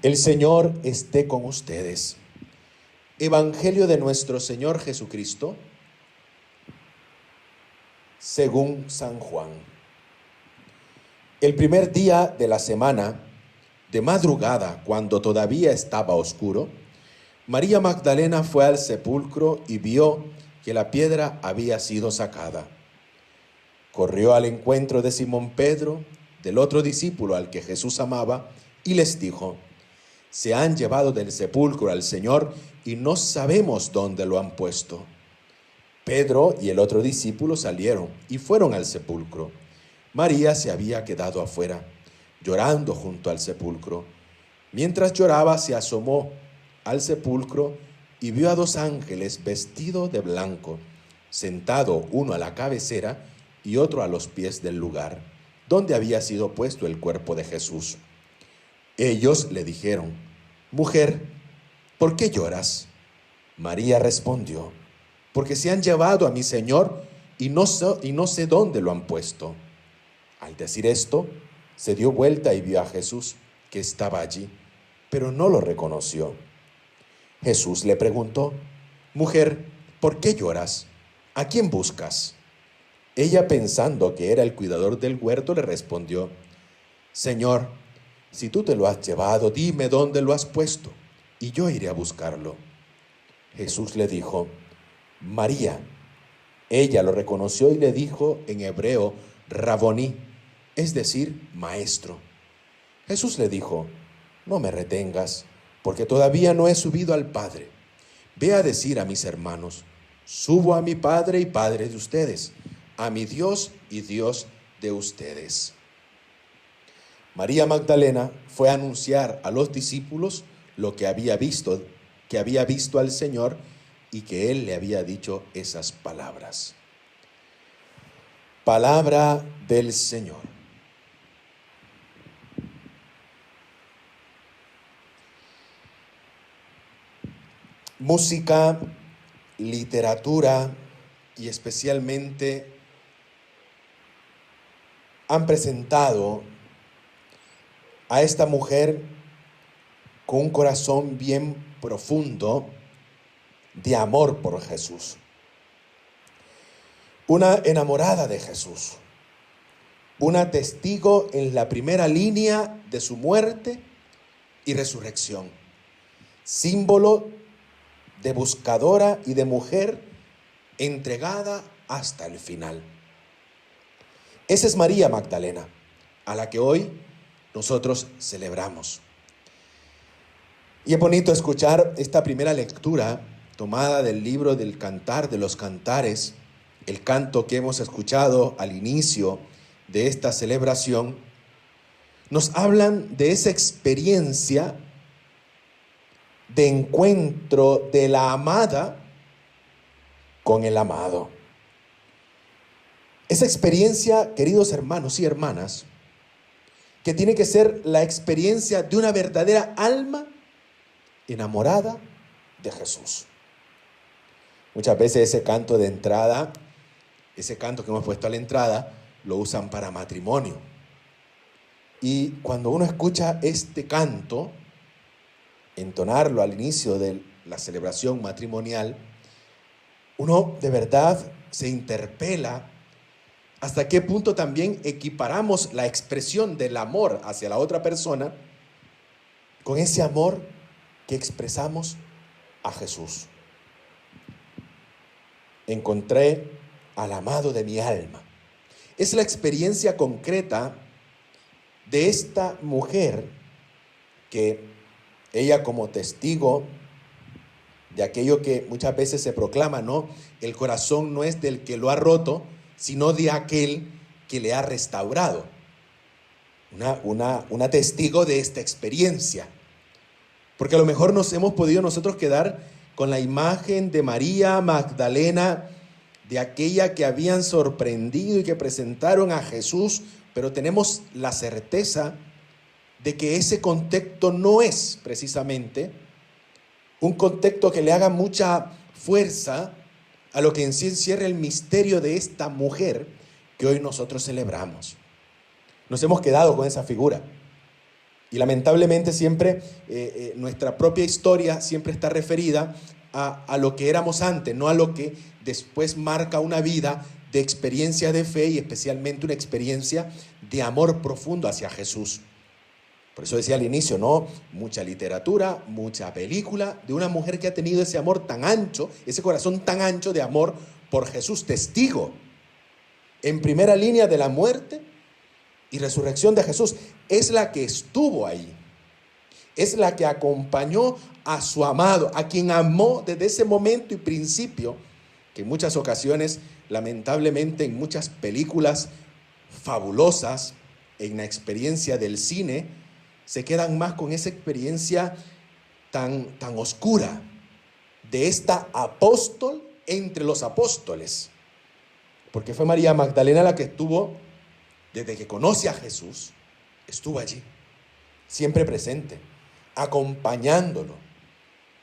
El Señor esté con ustedes. Evangelio de nuestro Señor Jesucristo, según San Juan. El primer día de la semana, de madrugada, cuando todavía estaba oscuro, María Magdalena fue al sepulcro y vio que la piedra había sido sacada. Corrió al encuentro de Simón Pedro, del otro discípulo al que Jesús amaba, y les dijo: se han llevado del sepulcro al Señor y no sabemos dónde lo han puesto. Pedro y el otro discípulo salieron y fueron al sepulcro. María se había quedado afuera, llorando junto al sepulcro. Mientras lloraba, se asomó al sepulcro y vio a dos ángeles vestidos de blanco, sentado uno a la cabecera y otro a los pies del lugar, donde había sido puesto el cuerpo de Jesús. Ellos le dijeron: mujer, ¿por qué lloras? María respondió: porque se han llevado a mi Señor y no sé dónde lo han puesto. Al decir esto, se dio vuelta y vio a Jesús, que estaba allí, pero no lo reconoció. Jesús le preguntó: mujer, ¿por qué lloras? ¿A quién buscas? Ella, pensando que era el cuidador del huerto, le respondió: Señor, si tú te lo has llevado, dime dónde lo has puesto, y yo iré a buscarlo. Jesús le dijo: María. Ella lo reconoció y le dijo en hebreo: Raboní, es decir, maestro. Jesús le dijo: no me retengas, porque todavía no he subido al Padre. Ve a decir a mis hermanos: subo a mi Padre y Padre de ustedes, a mi Dios y Dios de ustedes. María Magdalena fue a anunciar a los discípulos lo que había visto al Señor y que Él le había dicho esas palabras. Palabra del Señor. Música, literatura y especialmente han presentado a esta mujer con un corazón bien profundo de amor por Jesús. Una enamorada de Jesús, una testigo en la primera línea de su muerte y resurrección, símbolo de buscadora y de mujer entregada hasta el final. Esa es María Magdalena, a la que hoy nosotros celebramos. Y es bonito escuchar esta primera lectura tomada del libro del Cantar de los Cantares, el canto que hemos escuchado al inicio de esta celebración. Nos hablan de esa experiencia de encuentro de la amada con el amado. Esa experiencia, queridos hermanos y hermanas, que tiene que ser la experiencia de una verdadera alma enamorada de Jesús. Muchas veces ese canto de entrada, ese canto que hemos puesto a la entrada, lo usan para matrimonio. Y cuando uno escucha este canto, entonarlo al inicio de la celebración matrimonial, uno de verdad se interpela hasta qué punto también equiparamos la expresión del amor hacia la otra persona con ese amor que expresamos a Jesús. Encontré al amado de mi alma. Es la experiencia concreta de esta mujer que ella, como testigo de aquello que muchas veces se proclama, ¿no? El corazón no es del que lo ha roto, sino de aquel que le ha restaurado. Una testigo de esta experiencia. Porque a lo mejor nos hemos podido nosotros quedar con la imagen de María Magdalena, de aquella que habían sorprendido y que presentaron a Jesús, pero tenemos la certeza de que ese contexto no es precisamente un contexto que le haga mucha fuerza a lo que en sí encierra el misterio de esta mujer que hoy nosotros celebramos. Nos hemos quedado con esa figura. Y lamentablemente siempre nuestra propia historia siempre está referida a lo que éramos antes, no a lo que después marca una vida de experiencia de fe y especialmente una experiencia de amor profundo hacia Jesús. Por eso decía al inicio, ¿no? Mucha literatura, mucha película de una mujer que ha tenido ese amor tan ancho, ese corazón tan ancho de amor por Jesús, testigo, en primera línea de la muerte y resurrección de Jesús. Es la que estuvo ahí, es la que acompañó a su amado, a quien amó desde ese momento y principio, que en muchas ocasiones, lamentablemente, en muchas películas fabulosas, en la experiencia del cine, se quedan más con esa experiencia tan oscura de esta apóstol entre los apóstoles. Porque fue María Magdalena la que estuvo, desde que conoce a Jesús, estuvo allí, siempre presente, acompañándolo,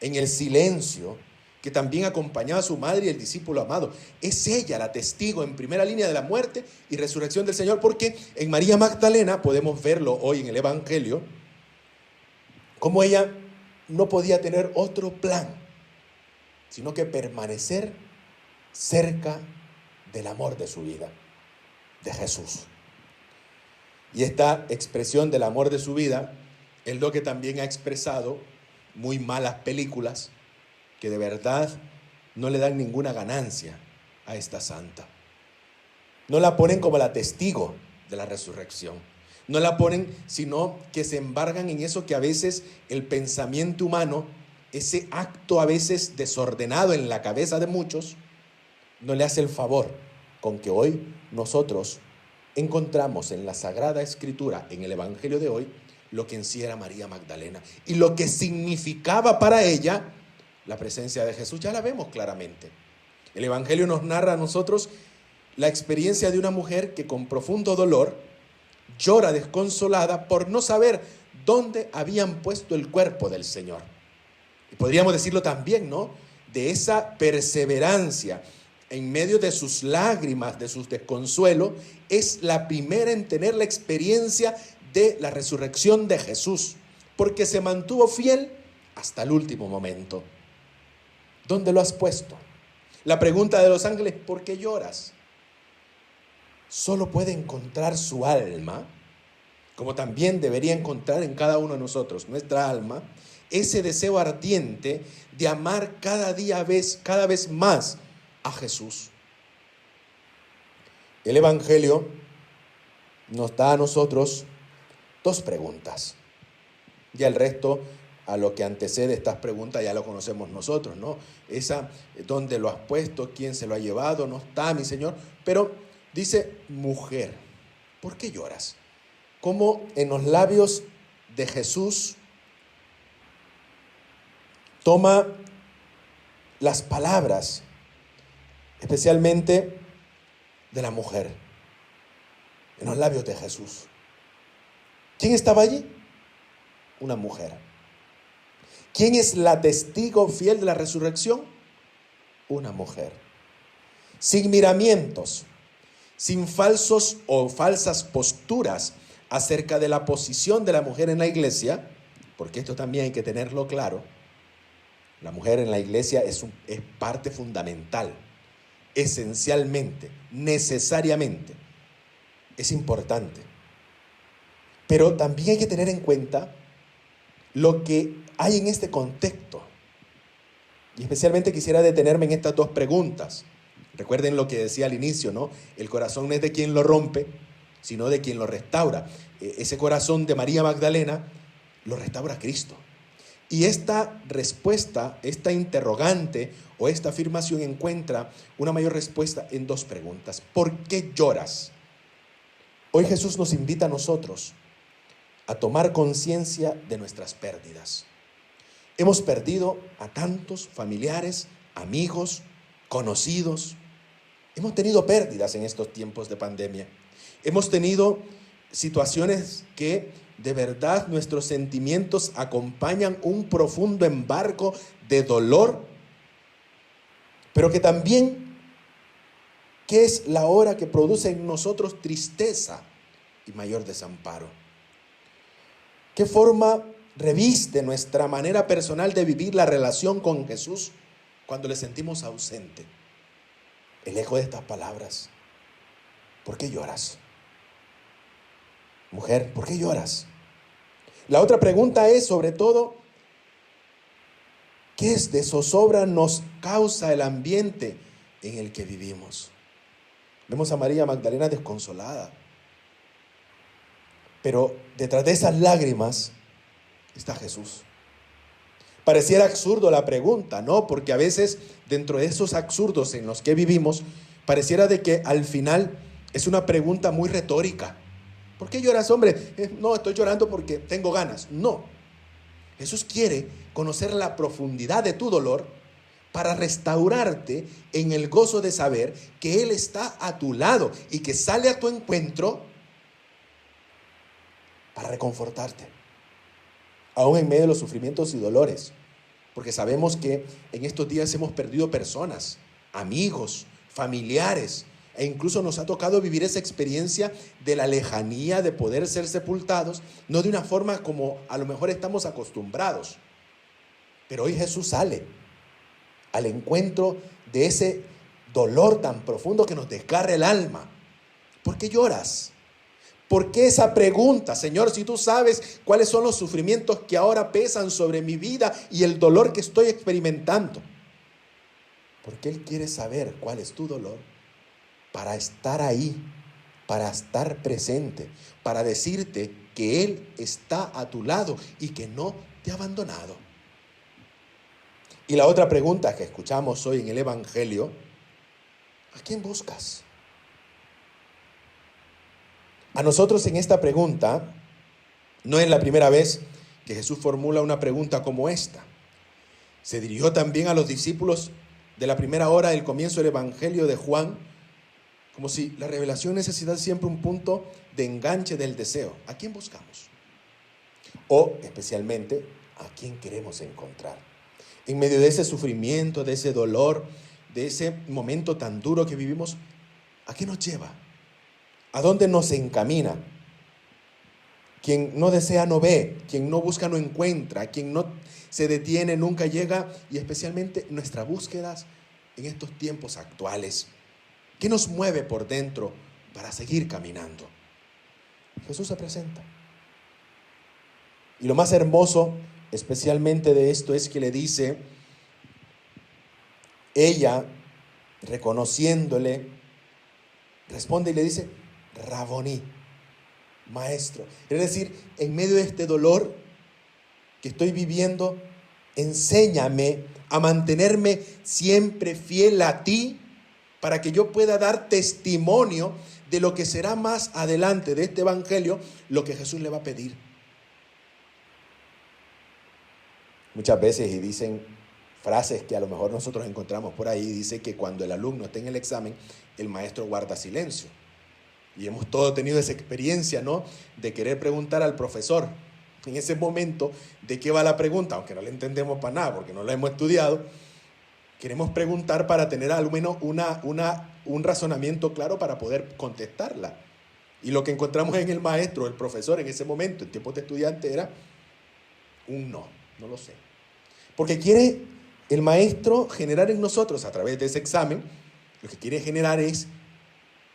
en el silencio, que también acompañaba a su madre y el discípulo amado. Es ella la testigo en primera línea de la muerte y resurrección del Señor, porque en María Magdalena, podemos verlo hoy en el Evangelio, como ella no podía tener otro plan, sino que permanecer cerca del amor de su vida, de Jesús. Y esta expresión del amor de su vida es lo que también ha expresado muy malas películas que de verdad no le dan ninguna ganancia a esta santa. No la ponen como la testigo de la resurrección. No la ponen, sino que se embargan en eso que a veces el pensamiento humano, ese acto a veces desordenado en la cabeza de muchos, no le hace el favor con que hoy nosotros encontramos en la Sagrada Escritura, en el Evangelio de hoy, lo que en sí era María Magdalena y lo que significaba para ella la presencia de Jesús. Ya la vemos claramente. El Evangelio nos narra a nosotros la experiencia de una mujer que con profundo dolor llora desconsolada por no saber dónde habían puesto el cuerpo del Señor. Y podríamos decirlo también, ¿no? De esa perseverancia en medio de sus lágrimas, de sus desconsuelos, es la primera en tener la experiencia de la resurrección de Jesús, porque se mantuvo fiel hasta el último momento. ¿Dónde lo has puesto? La pregunta de los ángeles, ¿por qué lloras? Solo puede encontrar su alma, como también debería encontrar en cada uno de nosotros, nuestra alma, ese deseo ardiente de amar cada vez más a Jesús. El Evangelio nos da a nosotros dos preguntas. Ya el resto, a lo que antecede estas preguntas, ya lo conocemos nosotros, ¿no? Esa, ¿dónde lo has puesto? ¿Quién se lo ha llevado? No está, mi Señor. Pero dice, mujer, ¿por qué lloras? Como en los labios de Jesús toma las palabras, especialmente de la mujer, en los labios de Jesús. ¿Quién estaba allí? Una mujer. ¿Quién es la testigo fiel de la resurrección? Una mujer. Sin miramientos, sin falsos o falsas posturas acerca de la posición de la mujer en la iglesia, porque esto también hay que tenerlo claro. La mujer en la iglesia es parte fundamental, esencialmente, necesariamente, es importante. Pero también hay que tener en cuenta lo que hay en este contexto. Y especialmente quisiera detenerme en estas dos preguntas. Recuerden lo que decía al inicio, ¿no? El corazón no es de quien lo rompe, sino de quien lo restaura. Ese corazón de María Magdalena lo restaura Cristo. Y esta respuesta, esta interrogante o esta afirmación encuentra una mayor respuesta en dos preguntas. ¿Por qué lloras? Hoy Jesús nos invita a nosotros a tomar conciencia de nuestras pérdidas. Hemos perdido a tantos familiares, amigos, conocidos. Hemos tenido pérdidas en estos tiempos de pandemia. Hemos tenido situaciones que de verdad nuestros sentimientos acompañan un profundo embargo de dolor, pero que también, ¿qué es la hora que produce en nosotros tristeza y mayor desamparo? ¿Qué forma reviste nuestra manera personal de vivir la relación con Jesús cuando le sentimos ausente? El eco de estas palabras. ¿Por qué lloras? Mujer, ¿por qué lloras? La otra pregunta es, sobre todo, ¿qué de zozobra nos causa el ambiente en el que vivimos? Vemos a María Magdalena desconsolada. Pero detrás de esas lágrimas está Jesús. Pareciera absurdo la pregunta, ¿no? Porque a veces dentro de esos absurdos en los que vivimos, pareciera de que al final es una pregunta muy retórica. ¿Por qué lloras, hombre? No, estoy llorando porque tengo ganas. No. Jesús quiere conocer la profundidad de tu dolor para restaurarte en el gozo de saber que Él está a tu lado y que sale a tu encuentro para reconfortarte, aún en medio de los sufrimientos y dolores, porque sabemos que en estos días hemos perdido personas, amigos, familiares, e incluso nos ha tocado vivir esa experiencia de la lejanía de poder ser sepultados, no de una forma como a lo mejor estamos acostumbrados. Pero hoy Jesús sale al encuentro de ese dolor tan profundo que nos desgarra el alma. ¿Por qué lloras? ¿Por qué esa pregunta? Señor, si tú sabes cuáles son los sufrimientos que ahora pesan sobre mi vida y el dolor que estoy experimentando. Porque Él quiere saber cuál es tu dolor para estar ahí, para estar presente, para decirte que Él está a tu lado y que no te ha abandonado. Y la otra pregunta que escuchamos hoy en el Evangelio, ¿a quién buscas? A nosotros en esta pregunta, no es la primera vez que Jesús formula una pregunta como esta. Se dirigió también a los discípulos de la primera hora del comienzo del Evangelio de Juan, como si la revelación necesitara siempre un punto de enganche del deseo. ¿A quién buscamos? O especialmente, ¿a quién queremos encontrar? En medio de ese sufrimiento, de ese dolor, de ese momento tan duro que vivimos, ¿a qué nos lleva? ¿A dónde nos encamina? Quien no desea no ve, quien no busca no encuentra, quien no se detiene nunca llega, y especialmente nuestras búsquedas en estos tiempos actuales. ¿Qué nos mueve por dentro para seguir caminando? Jesús se presenta. Y lo más hermoso, especialmente de esto, es que le dice, ella, reconociéndole, responde y le dice, Raboní, maestro. Es decir, en medio de este dolor que estoy viviendo, enséñame a mantenerme siempre fiel a ti para que yo pueda dar testimonio de lo que será más adelante de este evangelio, lo que Jesús le va a pedir. Muchas veces, y dicen frases que a lo mejor nosotros encontramos por ahí, dice que cuando el alumno está en el examen, el maestro guarda silencio. Y hemos todos tenido esa experiencia, ¿no? De querer preguntar al profesor en ese momento de qué va la pregunta, aunque no le entendemos para nada porque no la hemos estudiado. Queremos preguntar para tener al menos un razonamiento claro para poder contestarla. Y lo que encontramos en el maestro, el profesor en ese momento, en tiempos de estudiante, era un no lo sé. Porque quiere el maestro generar en nosotros, a través de ese examen, lo que quiere generar es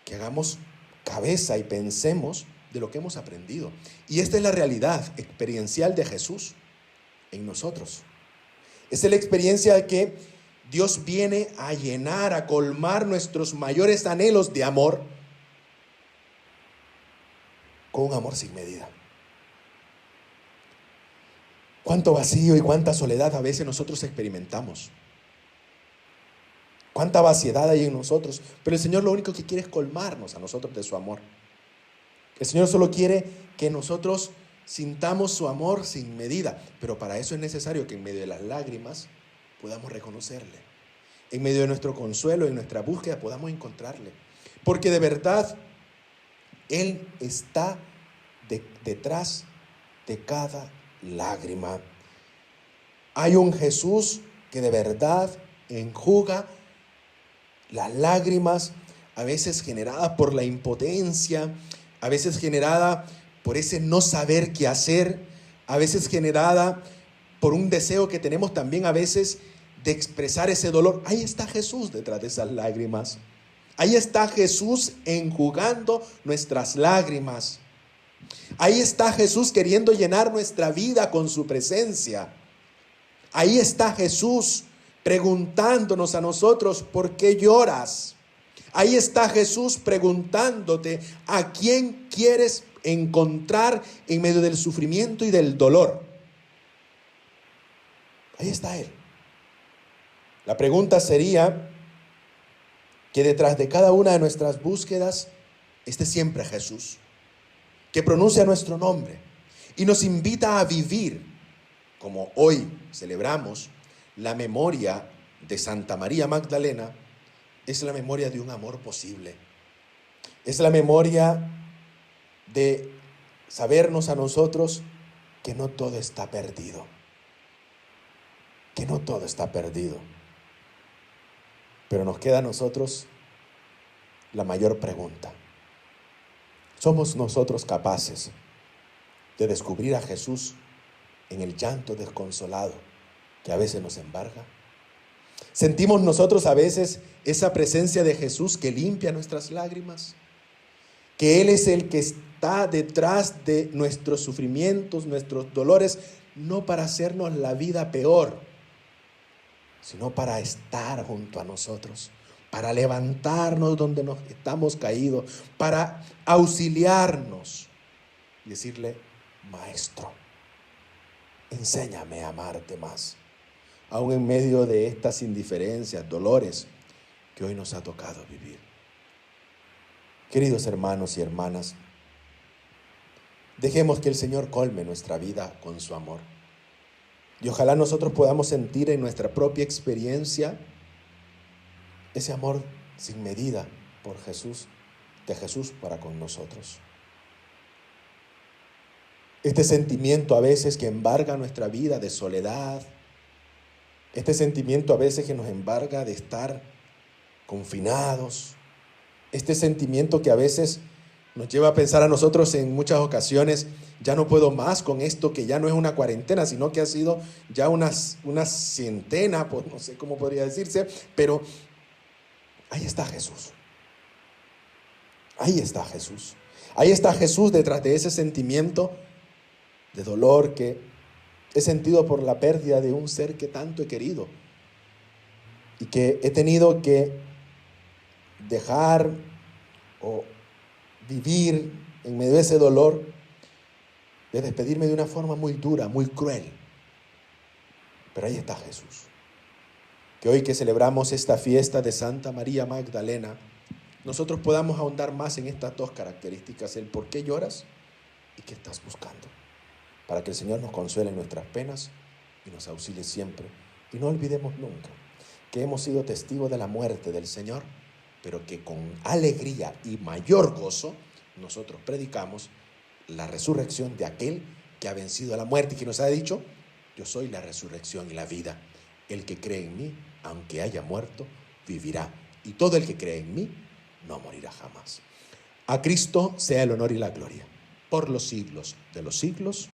que hagamos cabeza y pensemos de lo que hemos aprendido. Y esta es la realidad experiencial de Jesús en nosotros. Esta es la experiencia de que Dios viene a llenar, a colmar nuestros mayores anhelos de amor con un amor sin medida. Cuánto vacío y cuánta soledad a veces nosotros experimentamos. Cuánta vaciedad hay en nosotros. Pero el Señor lo único que quiere es colmarnos a nosotros de su amor. El Señor solo quiere que nosotros sintamos su amor sin medida. Pero para eso es necesario que en medio de las lágrimas podamos reconocerle. En medio de nuestro consuelo, en nuestra búsqueda, podamos encontrarle. Porque de verdad, Él está detrás de cada lágrima. Hay un Jesús que de verdad enjuga las lágrimas, a veces generadas por la impotencia, a veces generadas por ese no saber qué hacer, a veces generada por un deseo que tenemos también a veces de expresar ese dolor. Ahí está Jesús detrás de esas lágrimas. Ahí está Jesús enjugando nuestras lágrimas. Ahí está Jesús queriendo llenar nuestra vida con su presencia. Ahí está Jesús preguntándonos a nosotros, ¿por qué lloras? Ahí está Jesús preguntándote, ¿a quién quieres encontrar en medio del sufrimiento y del dolor? Ahí está Él. La pregunta sería que detrás de cada una de nuestras búsquedas esté siempre Jesús, que pronuncia nuestro nombre y nos invita a vivir, como hoy celebramos la memoria de Santa María Magdalena. Es la memoria de un amor posible. Es la memoria de sabernos a nosotros que no todo está perdido. Que no todo está perdido. Pero nos queda a nosotros la mayor pregunta. ¿Somos nosotros capaces de descubrir a Jesús en el llanto desconsolado que a veces nos embarga? ¿Sentimos nosotros a veces esa presencia de Jesús que limpia nuestras lágrimas? Que Él es el que está detrás de nuestros sufrimientos, nuestros dolores, no para hacernos la vida peor, sino para estar junto a nosotros, para levantarnos donde nos estamos caídos, para auxiliarnos y decirle, Maestro, enséñame a amarte más, aún en medio de estas indiferencias, dolores que hoy nos ha tocado vivir. Queridos hermanos y hermanas, dejemos que el Señor colme nuestra vida con su amor. Y ojalá nosotros podamos sentir en nuestra propia experiencia ese amor sin medida por Jesús, de Jesús para con nosotros. Este sentimiento a veces que embarga nuestra vida de soledad, este sentimiento a veces que nos embarga de estar confinados, este sentimiento que a veces nos lleva a pensar a nosotros en muchas ocasiones, ya no puedo más con esto, que ya no es una cuarentena, sino que ha sido ya una centena, pues no sé cómo podría decirse, pero ahí está Jesús. Ahí está Jesús. Ahí está Jesús detrás de ese sentimiento de dolor que he sentido por la pérdida de un ser que tanto he querido y que he tenido que dejar o vivir en medio de ese dolor, de despedirme de una forma muy dura, muy cruel. Pero ahí está Jesús. Que hoy que celebramos esta fiesta de Santa María Magdalena, nosotros podamos ahondar más en estas dos características, el por qué lloras y qué estás buscando, para que el Señor nos consuele en nuestras penas y nos auxilie siempre. Y no olvidemos nunca que hemos sido testigos de la muerte del Señor, pero que con alegría y mayor gozo nosotros predicamos la resurrección de aquel que ha vencido a la muerte y que nos ha dicho, yo soy la resurrección y la vida. El que cree en mí, aunque haya muerto, vivirá. Y todo el que cree en mí, no morirá jamás. A Cristo sea el honor y la gloria, por los siglos de los siglos.